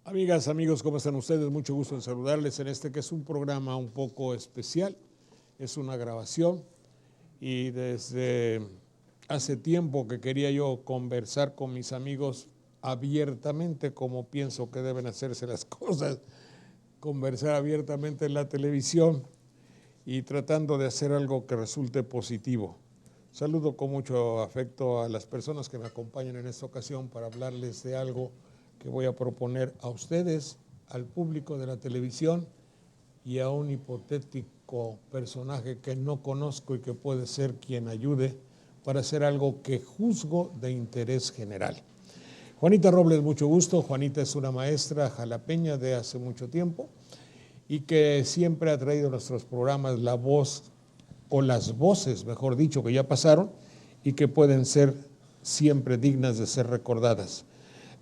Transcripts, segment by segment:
Amigas, amigos, ¿cómo están ustedes? Mucho gusto en saludarles en este que es un programa un poco especial. Es una grabación y desde hace tiempo que quería yo conversar con mis amigos abiertamente, como pienso que deben hacerse las cosas, conversar abiertamente en la televisión y tratando de hacer algo que resulte positivo. Saludo con mucho afecto a las personas que me acompañan en esta ocasión para hablarles de algo que voy a proponer a ustedes, al público de la televisión y a un hipotético personaje que no conozco y que puede ser quien ayude para hacer algo que juzgo de interés general. Juanita Robles, mucho gusto. Juanita es una maestra jalapeña de hace mucho tiempo y que siempre ha traído a nuestros programas la voz o las voces, mejor dicho, que ya pasaron y que pueden ser siempre dignas de ser recordadas.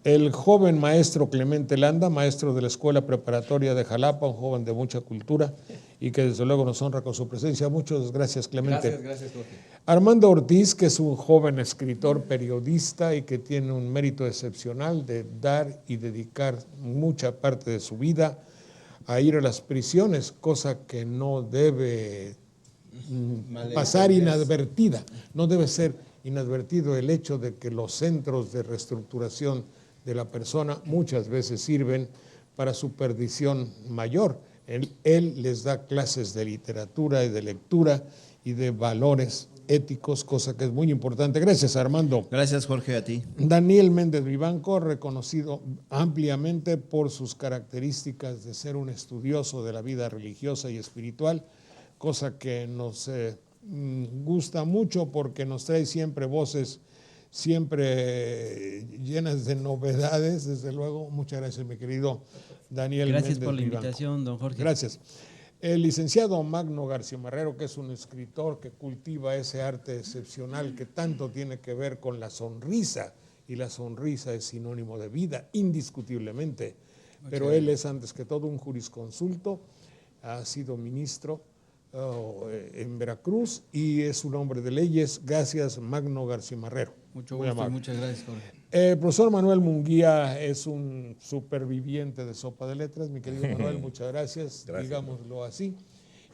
El joven maestro Clemente Landa, maestro de la Escuela Preparatoria de Jalapa, un joven de mucha cultura y que desde luego nos honra con su presencia. Muchas gracias, Clemente. Gracias, Jorge. Armando Ortiz, que es un joven escritor, periodista y que tiene un mérito excepcional de dar y dedicar mucha parte de su vida a ir a las prisiones, cosa que no debe pasar inadvertida. No debe ser inadvertido el hecho de que los centros de reestructuración de la persona muchas veces sirven para su perdición mayor. Él les da clases de literatura y de lectura y de valores éticos, cosa que es muy importante. Gracias, Armando. Gracias, Jorge, a ti. Daniel Méndez Vivanco, reconocido ampliamente por sus características de ser un estudioso de la vida religiosa y espiritual, cosa que nos gusta mucho porque nos trae siempre voces siempre llenas de novedades, desde luego. Muchas gracias, mi querido Daniel Méndez. Gracias por la invitación, don Jorge. Gracias. El licenciado Magno García Marrero, que es un escritor que cultiva ese arte excepcional que tanto tiene que ver con la sonrisa, y la sonrisa es sinónimo de vida, indiscutiblemente. Pero él es antes que todo un jurisconsulto, ha sido ministro en Veracruz y es un hombre de leyes. Gracias, Magno García Marrero. Mucho gusto y muchas gracias, Jorge. El profesor Manuel Munguía es un superviviente de Sopa de Letras. Mi querido Manuel, muchas gracias, digámoslo así.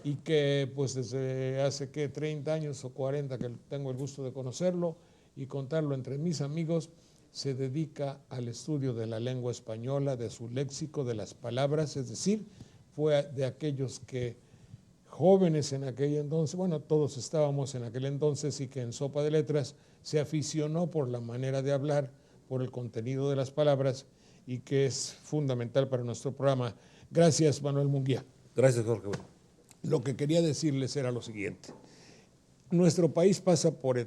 Y que pues desde hace 30 años o 40 que tengo el gusto de conocerlo y contarlo entre mis amigos, se dedica al estudio de la lengua española, de su léxico, de las palabras, es decir, fue de aquellos que jóvenes en aquel entonces, bueno, todos estábamos en aquel entonces, y que en Sopa de Letras se aficionó por la manera de hablar, por el contenido de las palabras, y que es fundamental para nuestro programa. Gracias, Manuel Munguía. Gracias, Jorge. Lo que quería decirles era lo siguiente. Nuestro país pasa por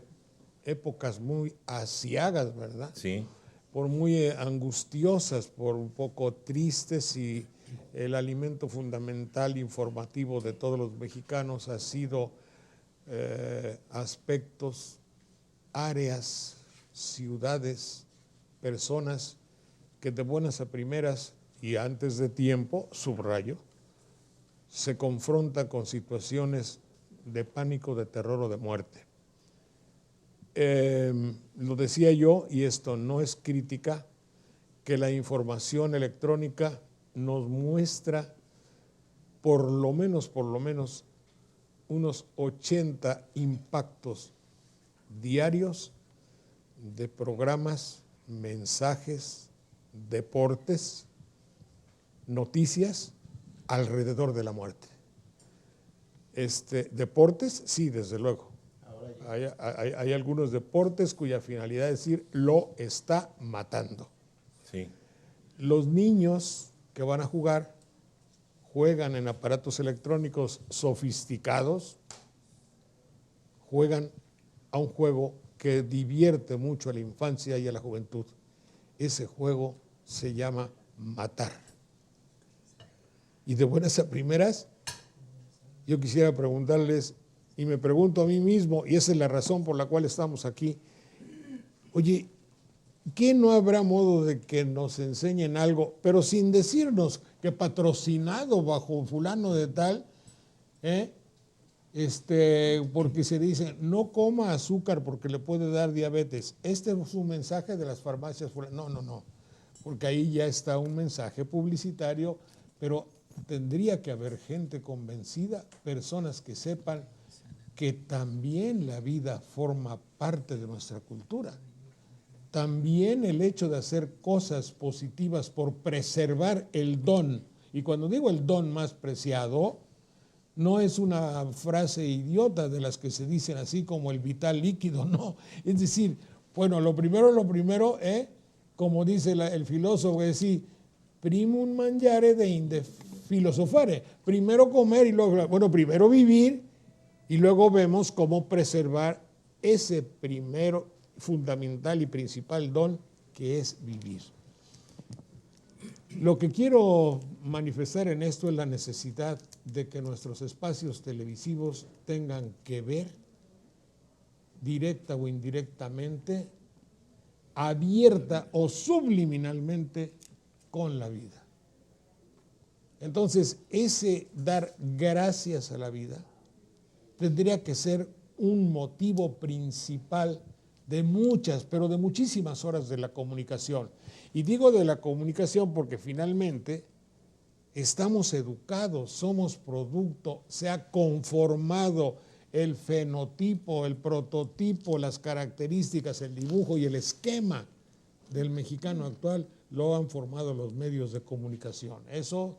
épocas muy aciagas, ¿verdad? Sí. Por muy angustiosas, por un poco tristes, y el alimento fundamental informativo de todos los mexicanos ha sido aspectos, áreas, ciudades, personas que de buenas a primeras y antes de tiempo, subrayo, se confrontan con situaciones de pánico, de terror o de muerte. Lo decía yo, y esto no es crítica, que la información electrónica nos muestra por lo menos unos 80 impactos diarios de programas, mensajes, deportes, noticias alrededor de la muerte. Deportes, sí, desde luego. Hay algunos deportes cuya finalidad es decir, lo está matando. Sí. Los niños que van a juegan en aparatos electrónicos sofisticados, juegan a un juego que divierte mucho a la infancia y a la juventud, ese juego se llama matar. Y de buenas a primeras, yo quisiera preguntarles, y me pregunto a mí mismo, y esa es la razón por la cual estamos aquí, oye, ¿qué no habrá modo de que nos enseñen algo, pero sin decirnos que patrocinado bajo fulano de tal, porque se dice, no coma azúcar porque le puede dar diabetes? Este es un mensaje de las farmacias. No, porque ahí ya está un mensaje publicitario, pero tendría que haber gente convencida, personas que sepan que también la vida forma parte de nuestra cultura. También el hecho de hacer cosas positivas por preservar el don, y cuando digo el don más preciado, no es una frase idiota de las que se dicen así como el vital líquido, no. Es decir, bueno, lo primero, como dice el filósofo, es decir, primum mangiare deinde filosofare. Primero comer y luego, primero vivir y luego vemos cómo preservar ese primero fundamental y principal don que es vivir. Lo que quiero manifestar en esto es la necesidad de que nuestros espacios televisivos tengan que ver, directa o indirectamente, abierta o subliminalmente, con la vida. Entonces, ese dar gracias a la vida tendría que ser un motivo principal de muchas, pero de muchísimas horas de la comunicación. Y digo de la comunicación porque finalmente estamos educados, somos producto, se ha conformado el fenotipo, el prototipo, las características, el dibujo y el esquema del mexicano actual lo han formado los medios de comunicación. Eso,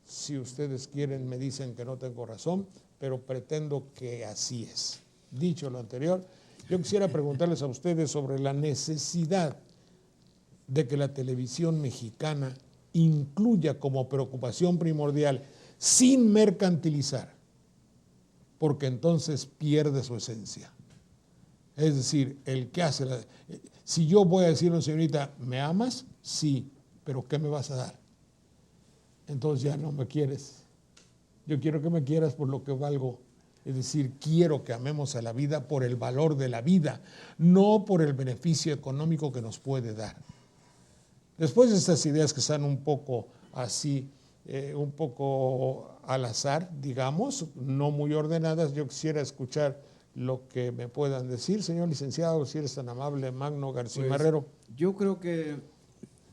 si ustedes quieren, me dicen que no tengo razón, pero pretendo que así es. Dicho lo anterior, yo quisiera preguntarles a ustedes sobre la necesidad de que la televisión mexicana incluya como preocupación primordial, sin mercantilizar, porque entonces pierde su esencia. Es decir, el que hace si yo voy a decirle a una señorita, ¿me amas? Sí, pero ¿qué me vas a dar? Entonces ya no me quieres. Yo quiero que me quieras por lo que valgo. Es decir, quiero que amemos a la vida por el valor de la vida, no por el beneficio económico que nos puede dar. Después de estas ideas que están un poco así, un poco al azar, digamos, no muy ordenadas, yo quisiera escuchar lo que me puedan decir. Señor licenciado, si eres tan amable, Magno García Marrero. Yo creo que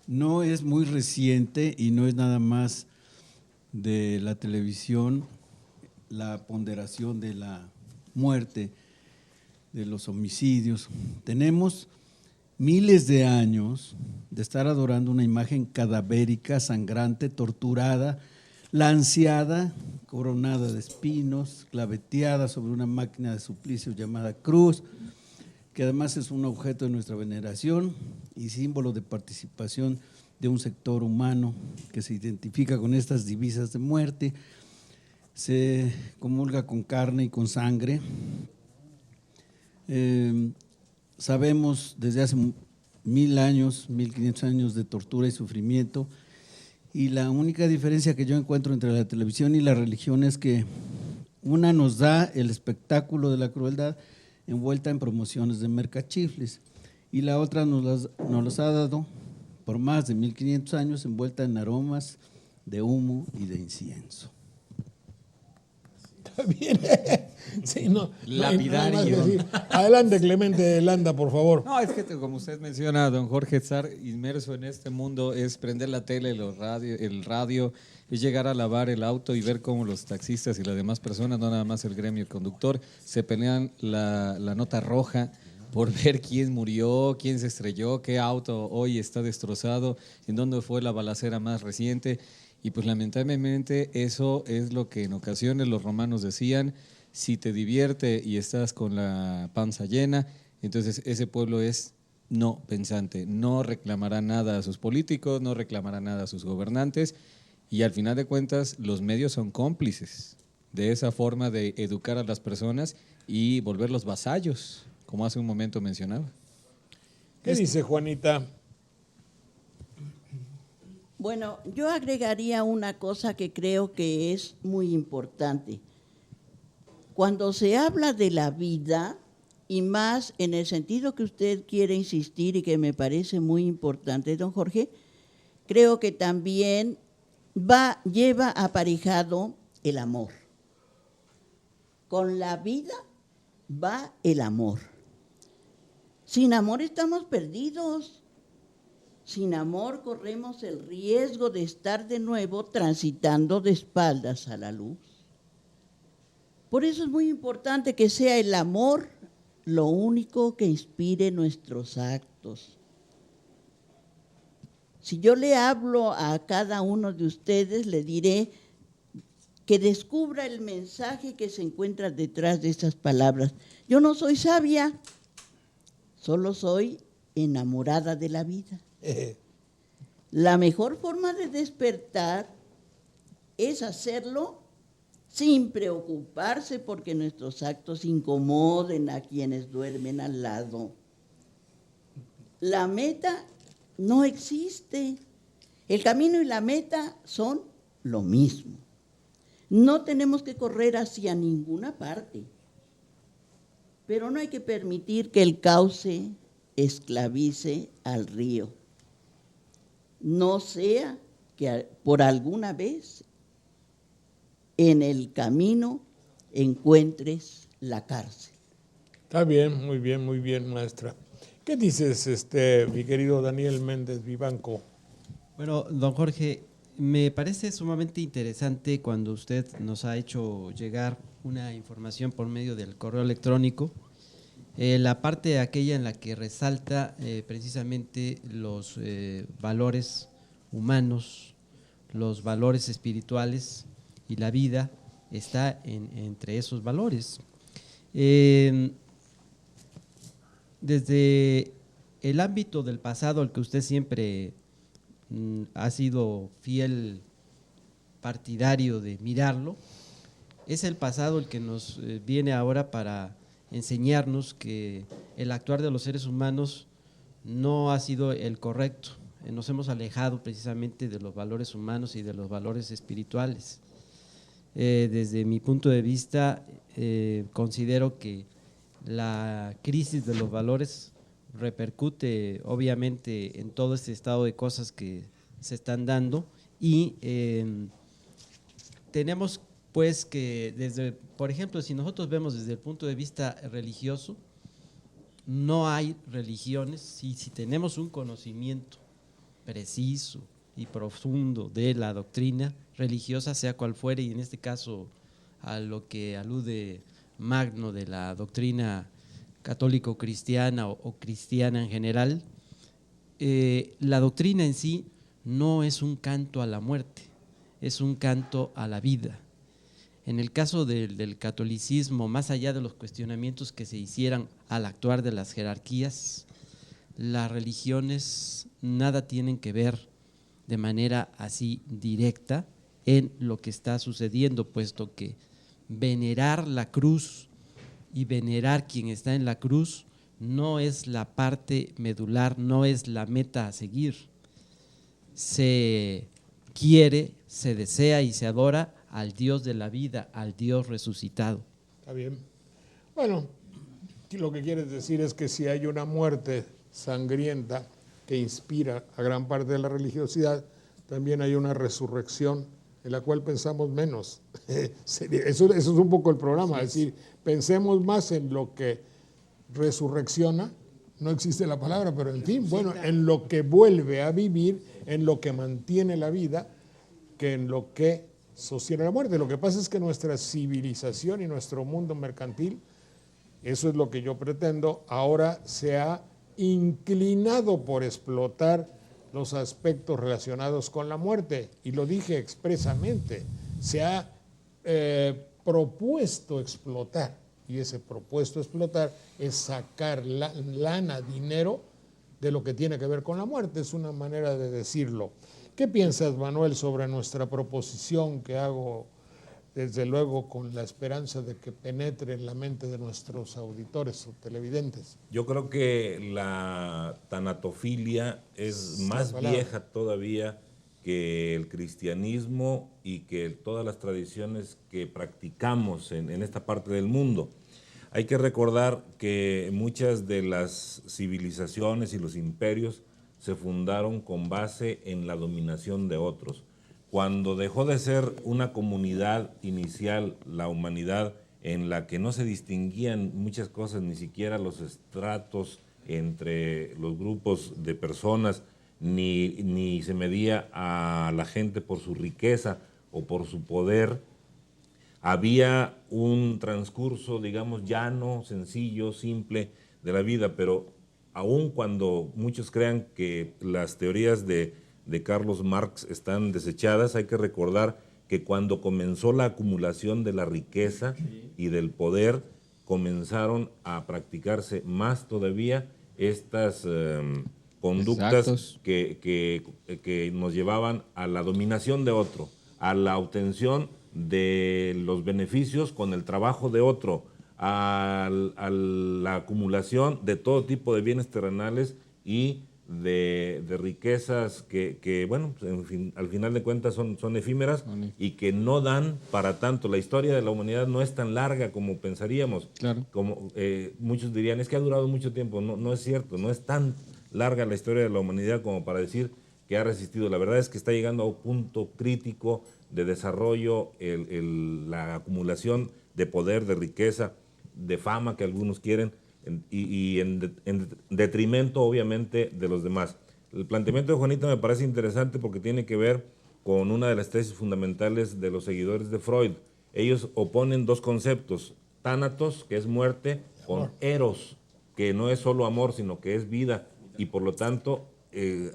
no es muy reciente y no es nada más de la televisión la ponderación de la muerte, de los homicidios. Tenemos miles de años de estar adorando una imagen cadavérica, sangrante, torturada, lanceada, coronada de espinos, claveteada sobre una máquina de suplicio llamada cruz, que además es un objeto de nuestra veneración y símbolo de participación de un sector humano que se identifica con estas divisas de muerte. Se comulga con carne y con sangre. Sabemos desde hace 1000 años, 1500 años de tortura y sufrimiento, y la única diferencia que yo encuentro entre la televisión y la religión es que una nos da el espectáculo de la crueldad envuelta en promociones de mercachifles y la otra nos los ha dado por más de 1500 años envuelta en aromas de humo y de incienso. Bien. Sí, Lapidario. Adelante, Clemente Landa, por favor. No, es que como usted menciona, don Jorge, estar inmerso en este mundo es prender la tele, el radio, es llegar a lavar el auto y ver cómo los taxistas y las demás personas, no nada más el gremio, el conductor, se pelean la nota roja por ver quién murió, quién se estrelló, qué auto hoy está destrozado, en dónde fue la balacera más reciente. Y pues lamentablemente eso es lo que en ocasiones los romanos decían: si te divierte y estás con la panza llena, entonces ese pueblo es no pensante, no reclamará nada a sus políticos, no reclamará nada a sus gobernantes, y al final de cuentas los medios son cómplices de esa forma de educar a las personas y volverlos vasallos, como hace un momento mencionaba. ¿Qué dice Juanita? Bueno, yo agregaría una cosa que creo que es muy importante. Cuando se habla de la vida, y más en el sentido que usted quiere insistir y que me parece muy importante, don Jorge, creo que también lleva aparejado el amor. Con la vida va el amor. Sin amor estamos perdidos. Sin amor corremos el riesgo de estar de nuevo transitando de espaldas a la luz. Por eso es muy importante que sea el amor lo único que inspire nuestros actos. Si yo le hablo a cada uno de ustedes, le diré que descubra el mensaje que se encuentra detrás de esas palabras. Yo no soy sabia, solo soy enamorada de la vida. La mejor forma de despertar es hacerlo sin preocuparse porque nuestros actos incomoden a quienes duermen al lado. La meta no existe. El camino y la meta son lo mismo. No tenemos que correr hacia ninguna parte, pero no hay que permitir que el cauce esclavice al río. No sea que por alguna vez en el camino encuentres la cárcel. Está bien, muy bien, maestra. ¿Qué dices, mi querido Daniel Méndez Vivanco? Bueno, don Jorge, me parece sumamente interesante cuando usted nos ha hecho llegar una información por medio del correo electrónico, la parte aquella en la que resalta precisamente los valores humanos, los valores espirituales y la vida está entre esos valores. Desde el ámbito del pasado al que usted siempre ha sido fiel partidario de mirarlo, es el pasado el que nos viene ahora para enseñarnos que el actuar de los seres humanos no ha sido el correcto. Nos hemos alejado precisamente de los valores humanos y de los valores espirituales. Desde mi punto de vista, considero que la crisis de los valores repercute obviamente en todo este estado de cosas que se están dando y tenemos pues que desde, por ejemplo, si nosotros vemos desde el punto de vista religioso, no hay religiones, si tenemos un conocimiento preciso y profundo de la doctrina religiosa, sea cual fuere, y en este caso a lo que alude Magno de la doctrina católico-cristiana o cristiana en general, la doctrina en sí no es un canto a la muerte, es un canto a la vida. En el caso del catolicismo, más allá de los cuestionamientos que se hicieran al actuar de las jerarquías, las religiones nada tienen que ver de manera así directa en lo que está sucediendo, puesto que venerar la cruz y venerar quien está en la cruz no es la parte medular, no es la meta a seguir. Se quiere, se desea y se adora al Dios de la vida, al Dios resucitado. Está bien. Bueno, lo que quieres decir es que si hay una muerte sangrienta que inspira a gran parte de la religiosidad, también hay una resurrección en la cual pensamos menos. Eso es un poco el programa, sí. Es decir, pensemos más en lo que resurrecciona, no existe la palabra, pero en fin, bueno, en lo que vuelve a vivir, en lo que mantiene la vida, que en lo que sostiene la muerte. Lo que pasa es que nuestra civilización y nuestro mundo mercantil, eso es lo que yo pretendo, ahora se ha inclinado por explotar los aspectos relacionados con la muerte, y lo dije expresamente, se ha propuesto explotar, y ese propuesto explotar es sacar lana, dinero de lo que tiene que ver con la muerte, es una manera de decirlo. ¿Qué piensas, Manuel, sobre nuestra proposición que hago, desde luego, con la esperanza de que penetre en la mente de nuestros auditores o televidentes? Yo creo que la tanatofilia es más vieja todavía que el cristianismo y que todas las tradiciones que practicamos en esta parte del mundo. Hay que recordar que muchas de las civilizaciones y los imperios se fundaron con base en la dominación de otros. Cuando dejó de ser una comunidad inicial, la humanidad, en la que no se distinguían muchas cosas, ni siquiera los estratos entre los grupos de personas, ni se medía a la gente por su riqueza o por su poder, había un transcurso, digamos, llano, sencillo, simple de la vida, pero aun cuando muchos crean que las teorías de Carlos Marx están desechadas, hay que recordar que cuando comenzó la acumulación de la riqueza y del poder, comenzaron a practicarse más todavía estas conductas que nos llevaban a la dominación de otro, a la obtención de los beneficios con el trabajo de otro, a la acumulación de todo tipo de bienes terrenales y de riquezas que bueno, en fin, al final de cuentas son efímeras y que no dan para tanto. La historia de la humanidad no es tan larga como pensaríamos. Claro. Como muchos dirían, es que ha durado mucho tiempo. No es cierto, no es tan larga la historia de la humanidad como para decir que ha resistido. La verdad es que está llegando a un punto crítico de desarrollo, la acumulación de poder, de riqueza, de fama que algunos quieren, y en detrimento obviamente de los demás. El planteamiento de Juanita me parece interesante porque tiene que ver con una de las tesis fundamentales de los seguidores de Freud. Ellos oponen dos conceptos: tánatos, que es muerte, con eros, que no es solo amor, sino que es vida, y por lo tanto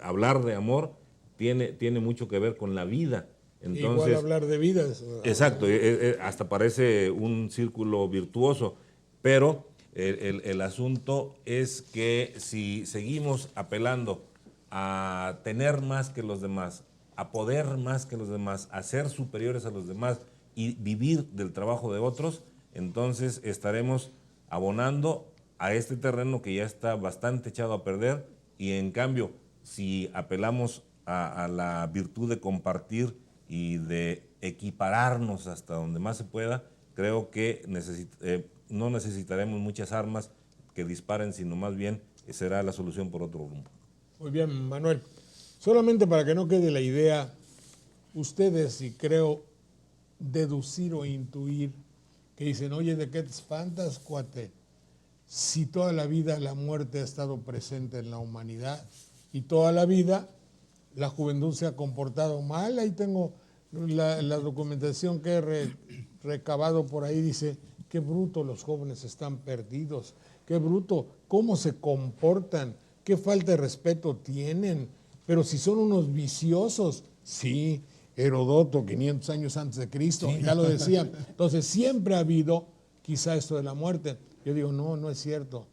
hablar de amor tiene mucho que ver con la vida. Entonces, igual hablar de vidas. Exacto, hasta parece un círculo virtuoso, pero el asunto es que si seguimos apelando a tener más que los demás, a poder más que los demás, a ser superiores a los demás y vivir del trabajo de otros, entonces estaremos abonando a este terreno que ya está bastante echado a perder. Y en cambio, si apelamos a la virtud de compartir y de equipararnos hasta donde más se pueda, creo que no necesitaremos muchas armas que disparen, sino más bien será la solución por otro rumbo. Muy bien, Manuel. Solamente para que no quede la idea, ustedes, y creo deducir o intuir, que dicen, oye, ¿de qué te espantas, cuate? Si toda la vida la muerte ha estado presente en la humanidad y toda la vida la juventud se ha comportado mal. Ahí tengo la documentación que he recabado por ahí, dice, qué bruto los jóvenes están perdidos, qué bruto, cómo se comportan, qué falta de respeto tienen, pero si son unos viciosos, sí, Herodoto, 500 años antes de Cristo, ya lo decía. Entonces siempre ha habido quizá esto de la muerte. Yo digo, no es cierto.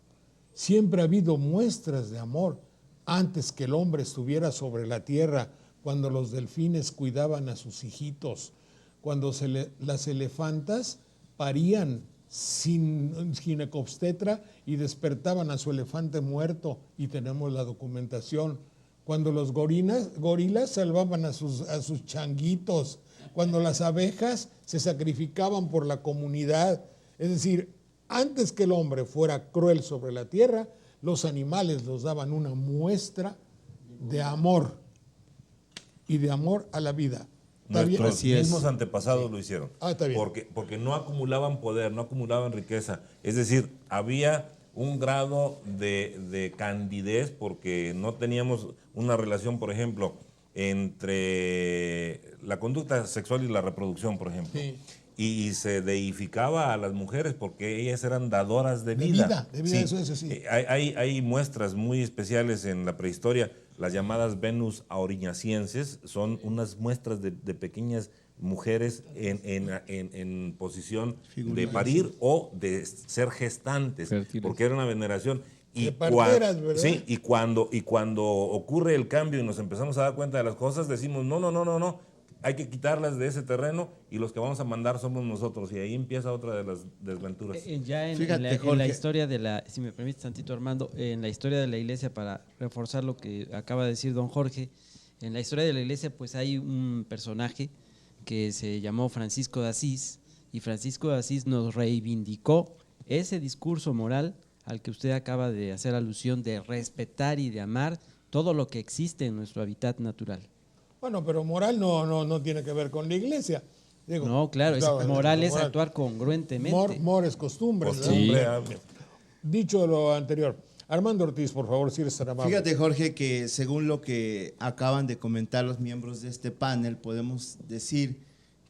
Siempre ha habido muestras de amor. Antes que el hombre estuviera sobre la tierra, cuando los delfines cuidaban a sus hijitos, cuando las elefantas parían sin ginecobstetra y despertaban a su elefante muerto, y tenemos la documentación. Cuando los gorilas salvaban a sus changuitos, cuando las abejas se sacrificaban por la comunidad. Es decir, antes que el hombre fuera cruel sobre la tierra, los animales nos daban una muestra de amor y de amor a la vida. Nuestros mismos antepasados lo hicieron. Está bien. Porque no acumulaban poder, no acumulaban riqueza. Es decir, había un grado de candidez porque no teníamos una relación, por ejemplo, entre la conducta sexual y la reproducción, por ejemplo. Sí. Y se deificaba a las mujeres porque ellas eran dadoras de vida. De vida, sí. Eso sí. Hay muestras muy especiales en la prehistoria, las llamadas Venus auriñacienses, son unas muestras de pequeñas mujeres en posición de parir o de ser gestantes, Fértiles. porque era una veneración. De parteras, ¿verdad? Sí, y cuando ocurre el cambio y nos empezamos a dar cuenta de las cosas, decimos, no, hay que quitarlas de ese terreno y los que vamos a mandar somos nosotros. Y ahí empieza otra de las desventuras. Ya en Fíjate, la Jorge. historia de la, si me permites tantito, Armando, en la historia de la iglesia, para reforzar lo que acaba de decir don Jorge, En la historia de la iglesia pues hay un personaje que se llamó Francisco de Asís, y Francisco de Asís nos reivindicó ese discurso moral al que usted acaba de hacer alusión, de respetar y de amar todo lo que existe en nuestro hábitat natural. Bueno, pero moral no tiene que ver con la iglesia. Digo, No, claro, moral es actuar congruentemente. Mor es costumbre. Costumbre, ¿no? Dicho lo anterior, Armando Ortiz, por favor, si eres tan amable. Fíjate, Jorge, que según lo que acaban de comentar los miembros de este panel, podemos decir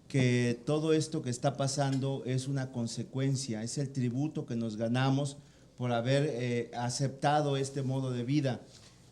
que todo esto que está pasando es una consecuencia, es el tributo que nos ganamos por haber aceptado este modo de vida.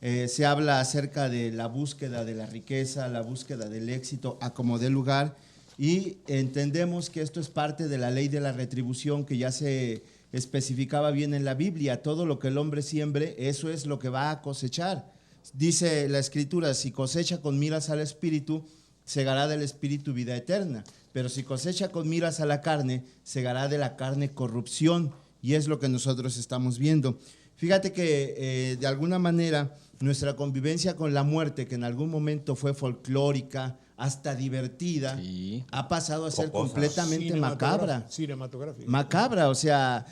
Se habla acerca de la búsqueda de la riqueza, la búsqueda del éxito a como dé lugar, y entendemos que esto es parte de la ley de la retribución que ya se especificaba bien en la Biblia. Todo lo que el hombre siembre, eso es lo que va a cosechar. Dice la Escritura, si cosecha con miras al Espíritu, segará del Espíritu vida eterna. Pero si cosecha con miras a la carne, segará de la carne corrupción. Y es lo que nosotros estamos viendo. Fíjate que de alguna manera nuestra convivencia con la muerte, que en algún momento fue folclórica, hasta divertida, Sí. ha pasado a ser Jocosa. completamente macabra. Cinematográfica. Macabra, o sea,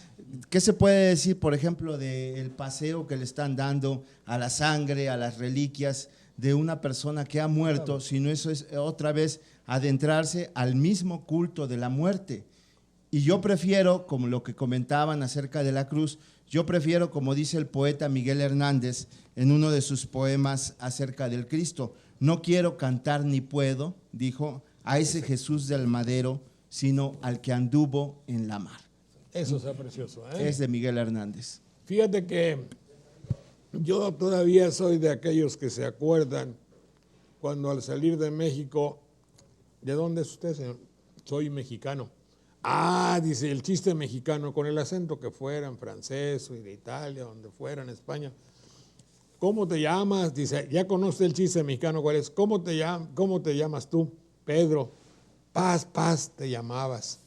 ¿qué se puede decir, por ejemplo, del paseo que le están dando a la sangre, a las reliquias de una persona que ha muerto, si no eso es otra vez adentrarse al mismo culto de la muerte? Y yo prefiero, como lo que comentaban acerca de la cruz, yo prefiero, como dice el poeta Miguel Hernández en uno de sus poemas acerca del Cristo, no quiero cantar ni puedo, dijo, a ese Jesús del madero, sino al que anduvo en la mar. Eso está precioso. ¿eh? Es de Miguel Hernández. Fíjate que yo todavía soy de aquellos que se acuerdan cuando al salir de México, ¿de dónde es usted, señor? Soy mexicano. Ah, dice, el chiste mexicano, con el acento que fuera, en francés o de Italia, donde fuera, en España. ¿Cómo te llamas? Dice, ya conoce el chiste mexicano, ¿cuál es? ¿Cómo te llamas tú? Pedro. Paz, te llamabas.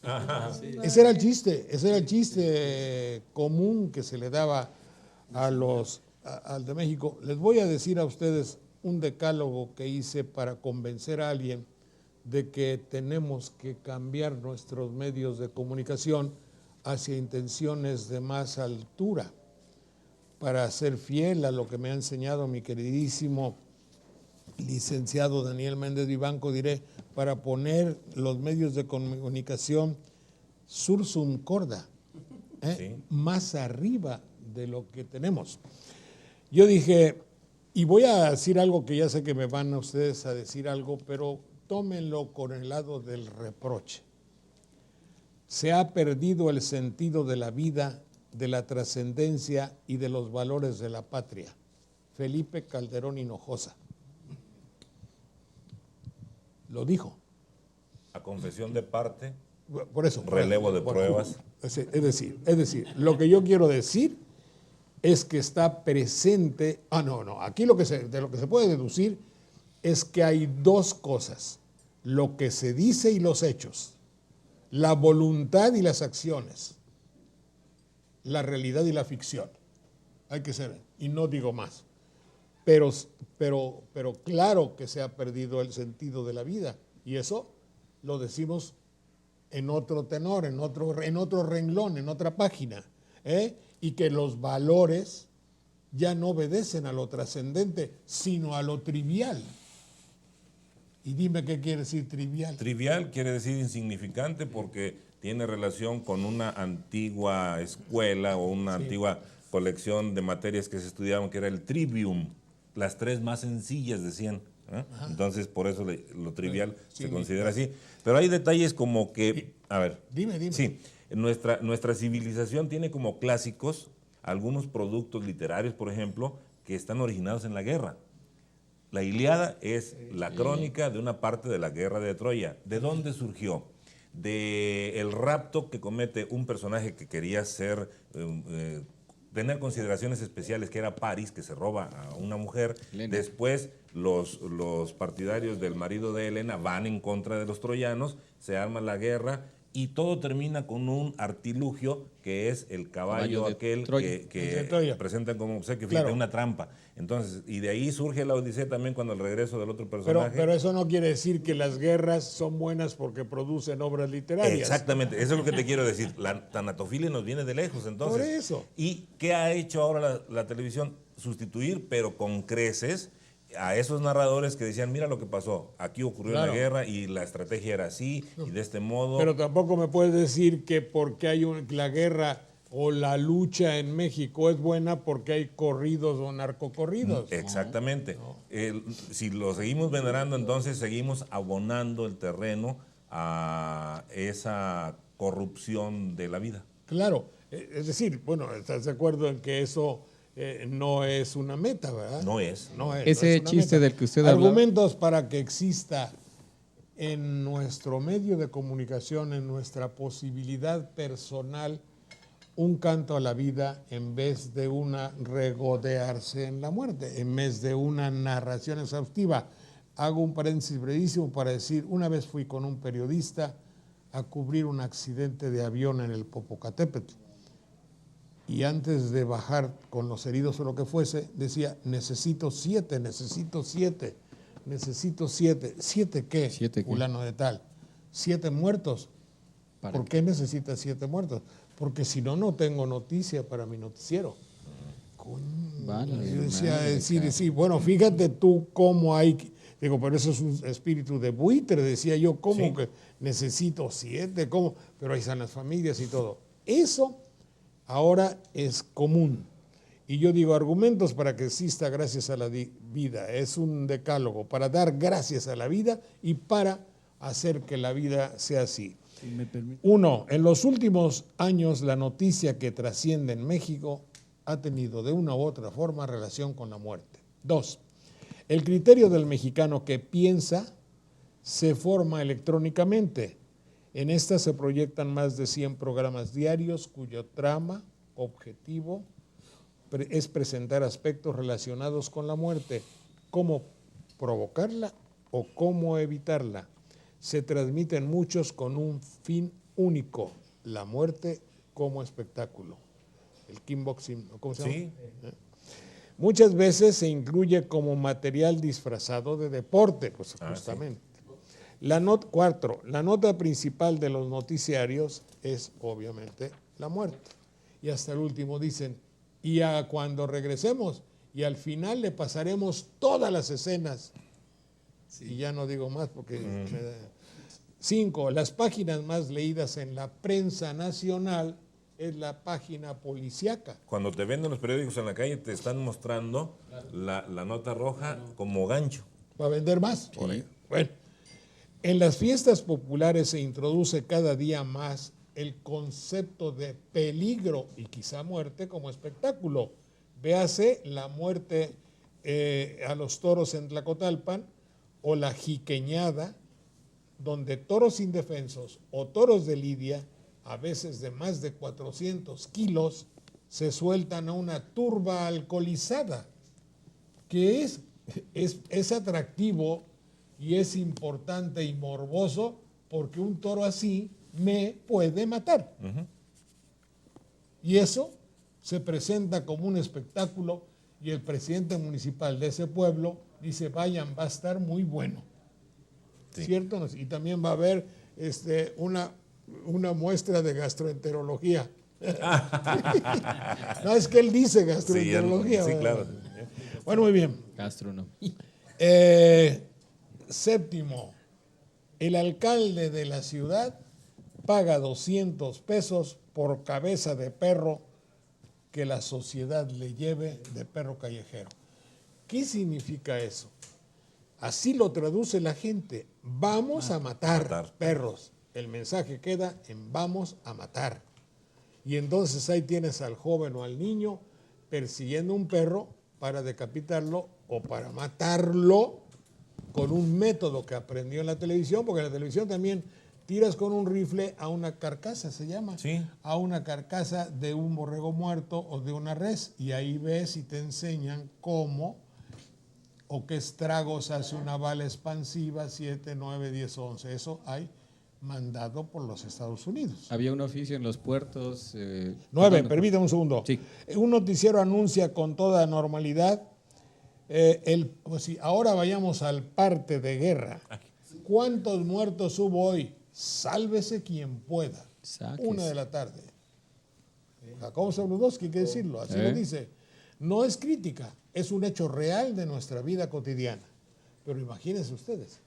Ese era el chiste común que se le daba al de México. Les voy a decir a ustedes un decálogo que hice para convencer a alguien de que tenemos que cambiar nuestros medios de comunicación hacia intenciones de más altura, para ser fiel a lo que me ha enseñado mi queridísimo licenciado Daniel Méndez Vivanco, diré, para poner los medios de comunicación sursum corda, Sí. más arriba de lo que tenemos. Yo dije, y voy a decir algo que ya sé que me van a ustedes a decir algo, pero tómenlo con el lado del reproche. Se ha perdido el sentido de la vida, de la trascendencia y de los valores de la patria. Felipe Calderón Hinojosa lo dijo. A confesión de parte, Por eso. relevo de pruebas. Es decir, lo que yo quiero decir es que está presente. Aquí de lo que se puede deducir es que hay dos cosas: lo que se dice y los hechos, la voluntad y las acciones, la realidad y la ficción. Hay que ser, y no digo más. Pero claro que se ha perdido el sentido de la vida, y eso lo decimos en otro tenor, en otro renglón, en otra página, y que los valores ya no obedecen a lo trascendente, sino a lo trivial. Y dime qué quiere decir trivial. Trivial quiere decir insignificante porque tiene relación con una antigua escuela o una antigua colección de materias que se estudiaban, que era el trivium, las tres más sencillas, decían. Entonces, por eso lo trivial se considera así. Pero hay detalles como que, a ver. Dime. Sí, nuestra civilización tiene como clásicos algunos productos literarios, por ejemplo, que están originados en la guerra. La Ilíada es la crónica de una parte de la guerra de Troya. ¿De dónde surgió? Del rapto que comete un personaje que quería tener consideraciones especiales, que era Paris, que se roba a una mujer. Helena. Después los partidarios del marido de Helena van en contra de los troyanos, se arma la guerra y todo termina con un artilugio que es el caballo Caballo de aquel Troya. El de que Troya. presentan como obsequio, Claro. fíjate, una trampa. Entonces, y de ahí surge la Odisea también cuando el regreso del otro personaje. Pero eso no quiere decir que las guerras son buenas porque producen obras literarias. Exactamente, eso es lo que te quiero decir. La tanatofilia nos viene de lejos, entonces. Por eso. ¿Y qué ha hecho ahora la televisión? Sustituir, pero con creces, a esos narradores que decían, mira lo que pasó, aquí ocurrió Claro. una guerra y la estrategia era así y de este modo. Pero tampoco me puedes decir que porque hay la guerra o la lucha en México es buena porque hay corridos o narcocorridos. Exactamente. Si lo seguimos venerando, entonces seguimos abonando el terreno a esa corrupción de la vida. Claro, es decir, bueno, ¿estás de acuerdo en que eso no es una meta, verdad? No es. No es, Ese no es una chiste meta. del que usted hablaba. Argumentos para que exista en nuestro medio de comunicación, en nuestra posibilidad personal, un canto a la vida en vez de una regodearse en la muerte, en vez de una narración exhaustiva. Hago un paréntesis brevísimo para decir, una vez fui con un periodista a cubrir un accidente de avión en el Popocatépetl. Y antes de bajar con los heridos o lo que fuese, decía, necesito 7, necesito 7, necesito 7. ¿7 qué? 7 qué. Fulano de tal. 7 muertos. ¿Para ¿Por qué necesitas 7 muertos? Porque si no, no tengo noticia para mi noticiero. Vale, Yo decía, madre, cara. sí, bueno, fíjate tú cómo hay, digo, pero eso es un espíritu de buitre, decía yo, ¿cómo Sí. que necesito 7? ¿Cómo? Pero ahí están las familias y todo. Eso ahora es común. Y yo digo, argumentos para que exista gracias a la vida. Es un decálogo para dar gracias a la vida y para hacer que la vida sea así. Si me permite. 1. En los últimos años, la noticia que trasciende en México ha tenido de una u otra forma relación con la muerte. 2. El criterio del mexicano que piensa se forma electrónicamente. En esta se proyectan más de 100 programas diarios cuyo trama, objetivo, es presentar aspectos relacionados con la muerte, cómo provocarla o cómo evitarla. Se transmiten muchos con un fin único, la muerte como espectáculo. El kickboxing, ¿cómo se llama? Sí. Muchas veces se incluye como material disfrazado de deporte, pues justamente. 4. La nota principal de los noticiarios es obviamente la muerte. Y hasta el último dicen, y cuando regresemos, y al final le pasaremos todas las escenas. Y ya no digo más porque... 5. Las páginas más leídas en la prensa nacional es la página policíaca. Cuando te venden los periódicos en la calle, te están mostrando la nota roja como gancho. ¿Va a vender más? Bueno, en las fiestas populares se introduce cada día más el concepto de peligro y quizá muerte como espectáculo. Véase la muerte a los toros en Tlacotalpan o la jiqueñada, donde toros indefensos o toros de lidia, a veces de más de 400 kilos, se sueltan a una turba alcoholizada, que es atractivo y es importante y morboso porque un toro así me puede matar. Y eso se presenta como un espectáculo y el presidente municipal de ese pueblo dice, vayan, va a estar muy bueno. Sí. ¿Cierto? Y también va a haber una muestra de gastroenterología. No, es que él dice gastroenterología. Sí, claro. Bueno, muy bien. Gastronomía. 7, el alcalde de la ciudad paga 200 pesos por cabeza de perro que la sociedad le lleve de perro callejero. ¿Qué significa eso? Así lo traduce la gente. Vamos a matar perros. El mensaje queda en vamos a matar. Y entonces ahí tienes al joven o al niño persiguiendo un perro para decapitarlo o para matarlo con un método que aprendió en la televisión, porque en la televisión también tiras con un rifle a una carcasa, se llama, Sí. a una carcasa de un borrego muerto o de una res, y ahí ves y te enseñan cómo o qué estragos hace una bala expansiva, 7, 9, 10, 11. Eso hay mandado por los Estados Unidos. Había un oficio en los puertos. 9, perdón, permítame un segundo. Sí. Un noticiero anuncia con toda normalidad, pues si ahora vayamos al parte de guerra. ¿Cuántos muertos hubo hoy? Sálvese quien pueda. Sáquese. 1 de la tarde. Jacobo Zabludowski, hay que decirlo, así lo dice. No es crítica, es un hecho real de nuestra vida cotidiana. Pero imagínense ustedes.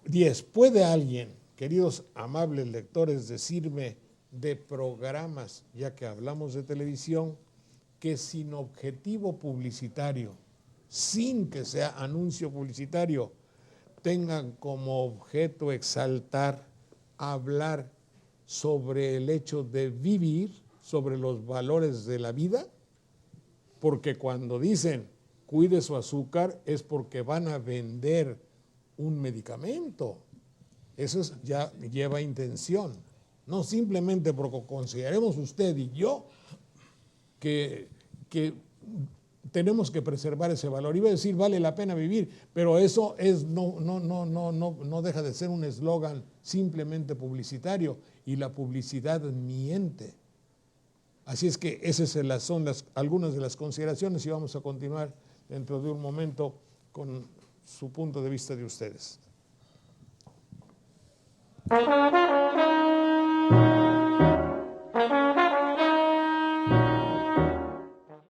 10. ¿Puede alguien, queridos amables lectores, decirme de programas, ya que hablamos de televisión, que sin objetivo publicitario, sin que sea anuncio publicitario, tengan como objeto exaltar, hablar sobre el hecho de vivir, sobre los valores de la vida? Porque cuando dicen cuide su azúcar es porque van a vender un medicamento. Eso ya lleva intención. No simplemente porque consideremos usted y yo que tenemos que preservar ese valor. Iba a decir vale la pena vivir, pero eso no deja de ser un eslogan simplemente publicitario, y la publicidad miente. Así es que esas son algunas de las consideraciones, y vamos a continuar dentro de un momento con su punto de vista de ustedes.